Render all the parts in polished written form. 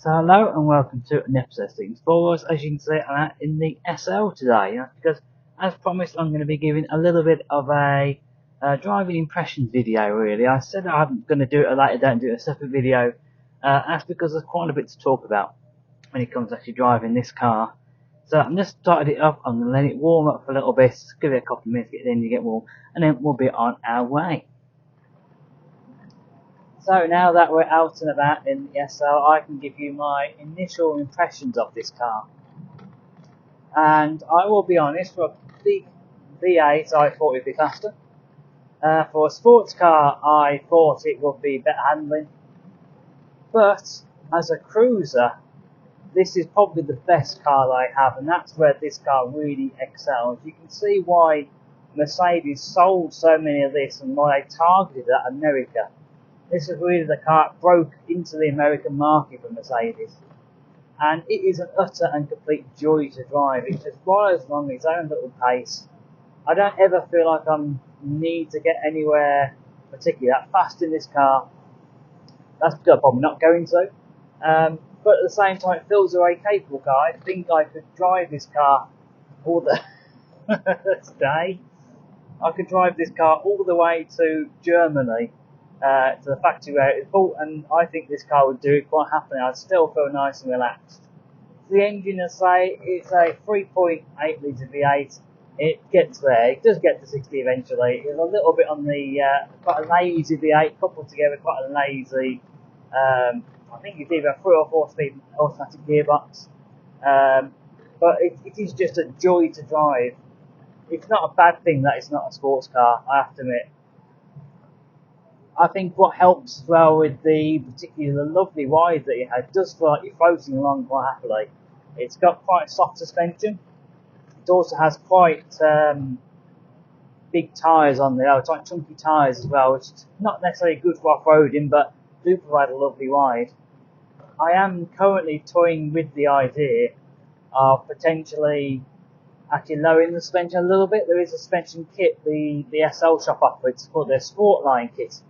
So hello and welcome to an episode of Things Forwards. As you can see, I'm in the SL today. That's because, as promised, I'm going to be giving a little bit of a driving impressions video. Really, I said I'm going to do it a later date and do a separate video. That's because there's quite a bit to talk about when it comes to actually driving this car. So I'm just started it up. I'm going to let it warm up for a little bit. Give it a couple of minutes, get it in to get warm, and then we'll be on our way. So now that we're out and about in the SL, I can give you my initial impressions of this car. And I will be honest, for a big V8 I thought it would be faster. For a sports car I thought it would be better handling. But as a cruiser, this is probably the best car that I have, and that's where this car really excels. You can see why Mercedes sold so many of this and why they targeted at America. This is really the car that broke into the American market for Mercedes. And it is an utter and complete joy to drive. It just rides along its own little pace. I don't ever feel like I need to get anywhere particularly that fast in this car. That's because I'm probably not going to. But at the same time, it feels a very capable car. I think I could drive this car all the today. I could drive this car all the way to Germany. To the factory where it was built, and I think this car would do it quite happily. I'd still feel nice and relaxed. The engine, as I say, it's a 3.8 litre V8. It gets there. It does get to 60 eventually. It's a little bit on the quite a lazy V8, coupled together, quite a lazy. I think it's either a 3 or 4 speed automatic gearbox. But it is just a joy to drive. It's not a bad thing that it's not a sports car, I have to admit. I think what helps as well with particularly the lovely ride that it has, does feel like you're floating along quite happily. It's got quite soft suspension. It also has quite big tyres on there, quite chunky tyres as well, which is not necessarily good for off-roading, but do provide a lovely ride. I am currently toying with the idea of potentially actually lowering the suspension a little bit. There is a suspension kit the SL shop offers. It's called their Sport Line kit.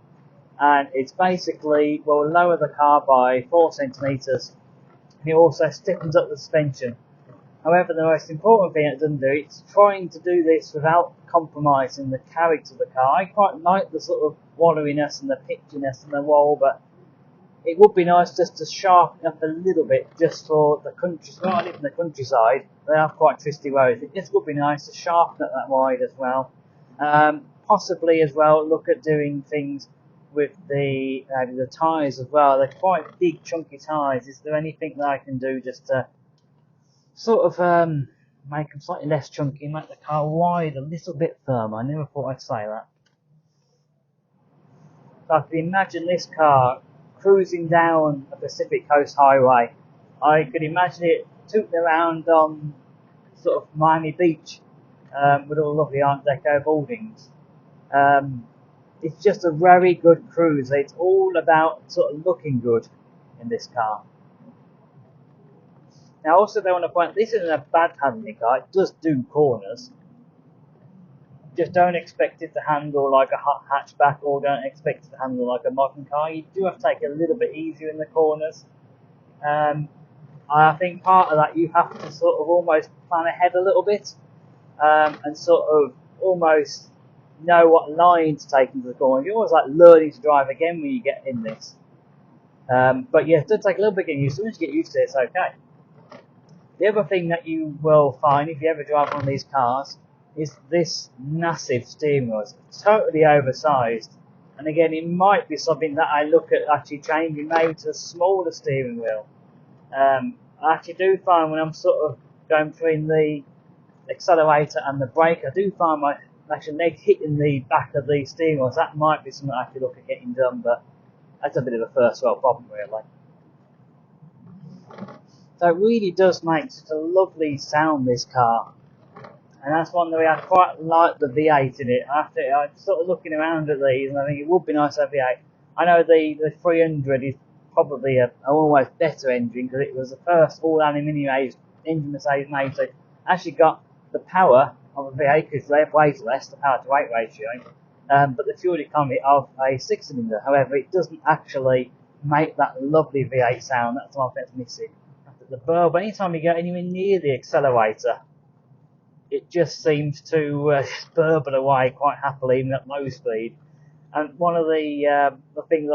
And it's basically, will lower the car by 4 centimetres, and it also stiffens up the suspension. However, the most important thing it doesn't do, it's trying to do this without compromising the character of the car. I quite like the sort of wallowiness and the pitchiness and the roll, but it would be nice just to sharpen up a little bit, just for the country. Well, I live in the countryside, they are quite twisty roads. It just would be nice to sharpen up that ride as well. Possibly as well, look at doing things with the tyres as well. They're quite big, chunky tyres. Is there anything that I can do just to sort of make them slightly less chunky, make the car ride a little bit firmer? I never thought I'd say that. So I can imagine this car cruising down a Pacific Coast highway. I could imagine it tooting around on sort of Miami Beach with all the lovely Art Deco buildings. It's just a very good cruiser. It's all about sort of looking good in this car. Now, also, they want to point, this isn't a bad handling car. It does do corners. Just don't expect it to handle like a hatchback, or don't expect it to handle like a modern car. You do have to take it a little bit easier in the corners. I think part of that, you have to sort of almost plan ahead a little bit and sort of almost know what line to take into the corner. You're always like learning to drive again when you get in this. But yeah, it does take a little bit getting used to. Once you get used to it, it's okay. The other thing that you will find if you ever drive one of these cars is this massive steering wheel. It's totally oversized. And again, it might be something that I look at actually changing maybe to a smaller steering wheel. I actually do find when I'm sort of going between the accelerator and the brake, I do find my actual leg hitting the back of the steering wheel. So that might be something I have to look at getting done, but that's a bit of a first world problem, really. So it really does make such a lovely sound, this car. And that's one that I quite like the V8 in it. I'm sort of looking around at these, and I think it would be nice to have V8. I know the 300 is probably an almost better engine because it was the first all aluminium engine Mercedes made, so it actually got the power of a V8 because they weighs less, the power to weight ratio, but the fuel economy of a 6-cylinder. However, it doesn't actually make that lovely V8 sound. That's one thing that's missing. The burble, anytime you go anywhere near the accelerator, it just seems to burble away quite happily, even at low speed. And one of the things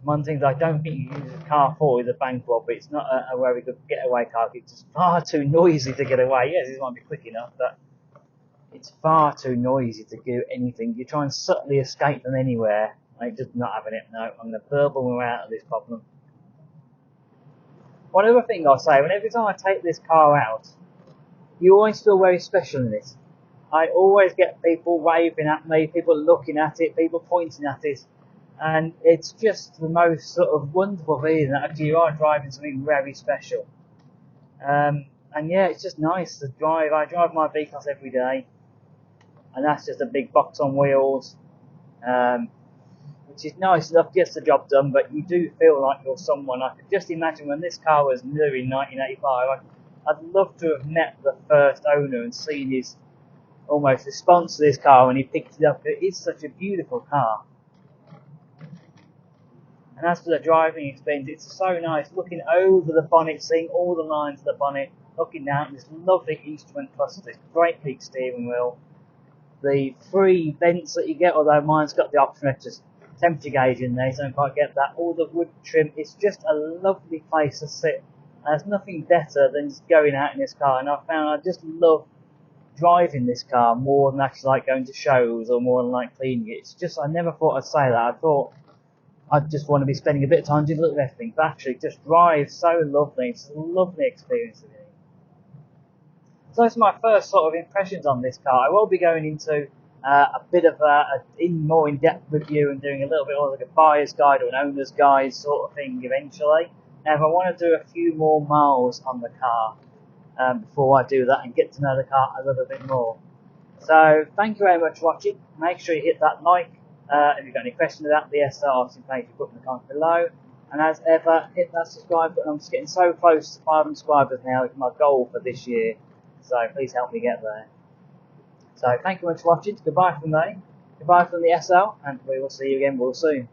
one thing that I don't think you use a car for is a bank robbery. It's not a very good getaway car. It's just far too noisy to get away. Yes, it might be quick enough, but it's far too noisy to do anything. You try and subtly escape them anywhere, and it's just not having it. No, I'm going to burble them out of this problem. One other thing I'll say, every time I take this car out, you always feel very special in it. I always get people waving at me, people looking at it, people pointing at it, and it's just the most sort of wonderful feeling that actually you are driving something very special. And yeah, it's just nice to drive. I drive my V-Class every day, and that's just a big box on wheels, which is nice enough, gets the job done, but you do feel like you're someone. I could just imagine when this car was new in 1985, I'd love to have met the first owner and seen his almost response to this car when he picked it up. It is such a beautiful car. And as for the driving experience, it's so nice looking over the bonnet, seeing all the lines of the bonnet, looking down at this lovely instrument cluster, this great big steering wheel, the 3 vents that you get, although mine's got the option of just temperature gauge in there, so I don't quite get that. All the wood trim, it's just a lovely place to sit. And there's nothing better than just going out in this car, and I found I just love driving this car more than actually like going to shows or more than like cleaning it. It's just, I never thought I'd say that. I thought I'd just want to be spending a bit of time doing a little bit of everything, but actually just drive so lovely. It's a lovely experience to me. So that's my first sort of impressions on this car. I will be going into a bit of a more in-depth review and doing a little bit more like a buyer's guide or an owner's guide sort of thing eventually. Now if I want to do a few more miles on the car before I do that and get to know the car a little bit more. So thank you very much for watching. Make sure you hit that like. If you've got any questions about the SR, obviously please put them in the comments below. And as ever, hit that subscribe button. I'm just getting so close to 500 subscribers now. It's my goal for this year. So please help me get there. So thank you very much for watching. Goodbye from me. Goodbye from the SL, and we will see you again real soon.